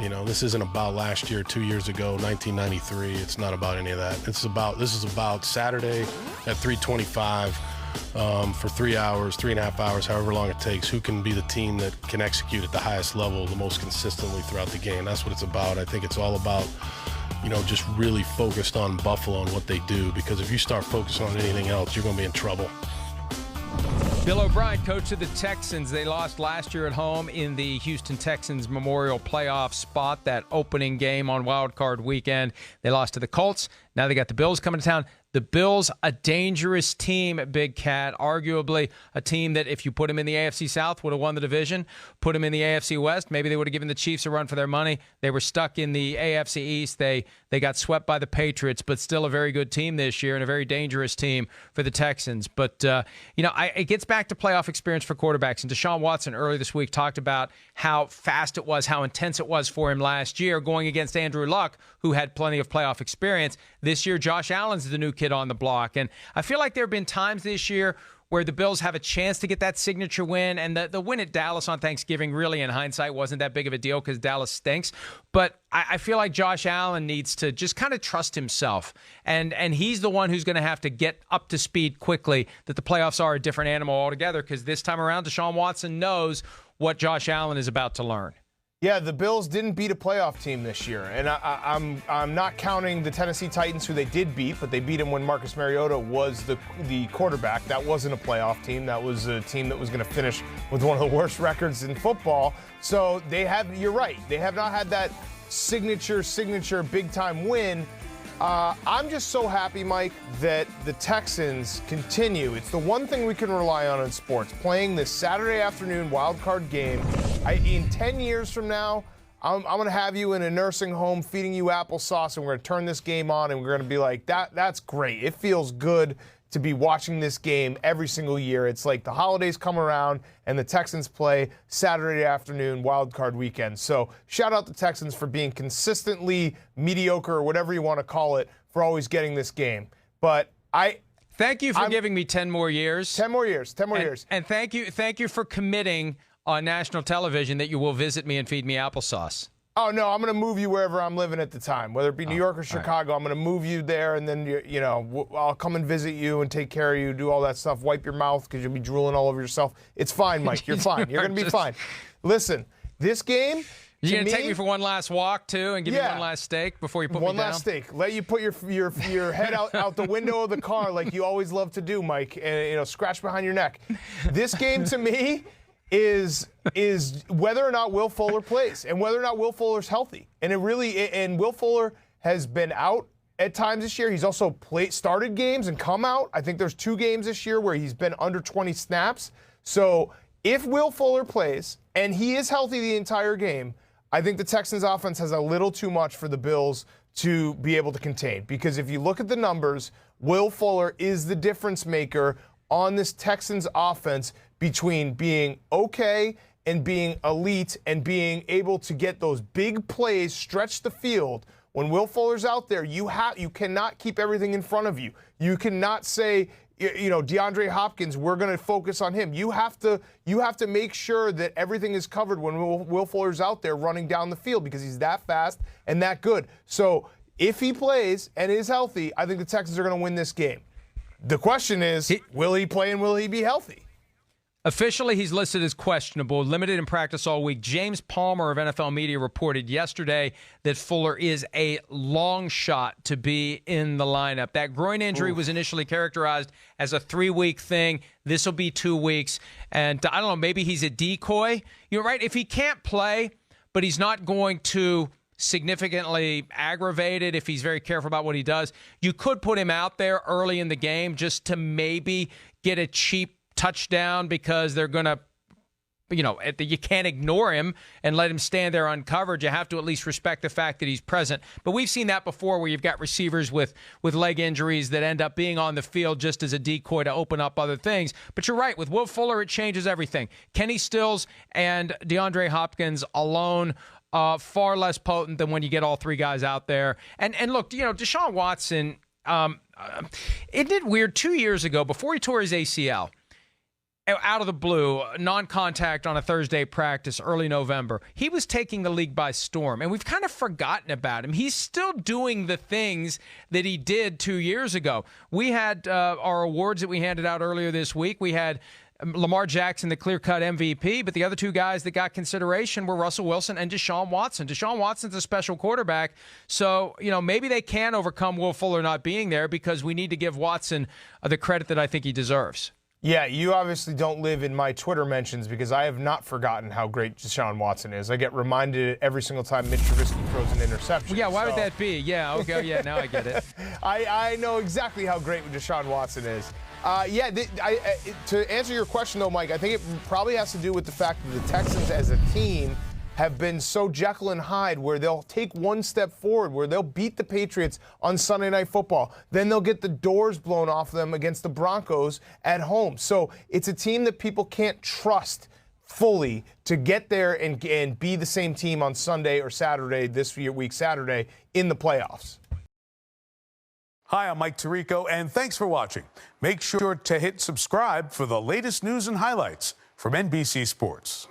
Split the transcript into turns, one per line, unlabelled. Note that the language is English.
This isn't about last year, 2 years ago, 1993. It's not about any of that. This is about Saturday at 3:25 for 3 hours, 3.5 hours, however long it takes. Who can be the team that can execute at the highest level the most consistently throughout the game? That's what it's about. I think it's all about, just really focused on Buffalo and what they do, because if you start focusing on anything else, you're going to be in trouble.
Bill O'Brien, coach of the Texans. They lost last year at home in the Houston Texans Memorial Playoff spot, that opening game on Wild Card weekend. They lost to the Colts. Now they got the Bills coming to town. The Bills, a dangerous team, Big Cat. Arguably a team that if you put them in the AFC South would have won the division. Put them in the AFC West, maybe they would have given the Chiefs a run for their money. They were stuck in the AFC East. They got swept by the Patriots, but still a very good team this year and a very dangerous team for the Texans. But, it gets back to playoff experience for quarterbacks. And Deshaun Watson earlier this week talked about how fast it was, how intense it was for him last year going against Andrew Luck, who had plenty of playoff experience. This year, Josh Allen's the new kid on the block. And I feel like there have been times this year where the Bills have a chance to get that signature win. And the win at Dallas on Thanksgiving really, in hindsight, wasn't that big of a deal because Dallas stinks. But I feel like Josh Allen needs to just kind of trust himself. And he's the one who's going to have to get up to speed quickly, that the playoffs are a different animal altogether, because this time around, Deshaun Watson knows what Josh Allen is about to learn.
Yeah, the Bills didn't beat a playoff team this year, and I'm not counting the Tennessee Titans, who they did beat, but they beat them when Marcus Mariota was the quarterback. That wasn't a playoff team. That was a team that was going to finish with one of the worst records in football. So you're right, they have not had that signature big-time win. I'm just so happy, Mike, that the Texans continue. It's the one thing we can rely on in sports, playing this Saturday afternoon wild card game. In 10 years from now, I'm going to have you in a nursing home feeding you applesauce, and we're going to turn this game on, and we're going to be like, that's great. It feels good to be watching this game every single year. It's like the holidays come around, and the Texans play Saturday afternoon wild card weekend. So shout out the Texans for being consistently mediocre, or whatever you want to call it, for always getting this game. But
thank you for giving me 10 more years.
10 more years.
And thank you for committing on national television that you will visit me and feed me applesauce.
Oh, no, I'm going to move you wherever I'm living at the time, whether it be New York or Chicago. Right. I'm going to move you there, and then, I'll come and visit you and take care of you, do all that stuff, wipe your mouth because you'll be drooling all over yourself. It's fine, Mike. You're fine. You're going to be fine. Listen, this game,
you're going to take me for one last walk, too, and give me one last steak before you put me down?
One last steak. Let you put your head out the window of the car like you always love to do, Mike, and, scratch behind your neck. This game, to me, is whether or not Will Fuller plays and whether or not Will Fuller's healthy. And Will Fuller has been out at times this year. He's also started games and come out. I think there's 2 games this year where he's been under 20 snaps. So if Will Fuller plays and he is healthy the entire game, I think the Texans offense has a little too much for the Bills to be able to contain. Because if you look at the numbers, Will Fuller is the difference maker on this Texans offense between being okay and being elite and being able to get those big plays, stretch the field. When Will Fuller's out there, you cannot keep everything in front of you. You cannot say, DeAndre Hopkins, we're going to focus on him. You have to make sure that everything is covered when Will Fuller's out there running down the field, because he's that fast and that good. So if he plays and is healthy, I think the Texans are going to win this game. The question is, will he play and will he be healthy?
Officially, he's listed as questionable, limited in practice all week. James Palmer of NFL Media reported yesterday that Fuller is a long shot to be in the lineup. That groin injury was initially characterized as a 3-week thing. This will be 2 weeks. And I don't know, maybe he's a decoy. You're right. If he can't play, but he's not going to significantly aggravated, if he's very careful about what he does, you could put him out there early in the game just to maybe get a cheap touchdown, because they're going to, you can't ignore him and let him stand there uncovered. You have to at least respect the fact that he's present. But we've seen that before, where you've got receivers with leg injuries that end up being on the field just as a decoy to open up other things. But you're right, with Will Fuller, it changes everything. Kenny Stills and DeAndre Hopkins alone, far less potent than when you get all 3 guys out there. And look, Deshaun Watson, isn't it weird? 2 years ago, before he tore his ACL, out of the blue, non-contact on a Thursday practice, early November. He was taking the league by storm, and we've kind of forgotten about him. He's still doing the things that he did 2 years ago. We had our awards that we handed out earlier this week. We had Lamar Jackson, the clear-cut MVP, but the other two guys that got consideration were Russell Wilson and Deshaun Watson. Deshaun Watson's a special quarterback, so maybe they can overcome Will Fuller not being there because we need to give Watson the credit that I think he deserves.
Yeah, you obviously don't live in my Twitter mentions because I have not forgotten how great Deshaun Watson is. I get reminded every single time Mitch Trubisky throws an interception.
Yeah, why would that be? Yeah, okay, yeah, now I get it.
I know exactly how great Deshaun Watson is. To answer your question, though, Mike, I think it probably has to do with the fact that the Texans as a team have been so Jekyll and Hyde, where they'll take one step forward, where they'll beat the Patriots on Sunday Night Football. Then they'll get the doors blown off them against the Broncos at home. So it's a team that people can't trust fully to get there and be the same team on Sunday or Saturday, this week Saturday, in the playoffs.
Hi, I'm Mike Tirico, and thanks for watching. Make sure to hit subscribe for the latest news and highlights from NBC Sports.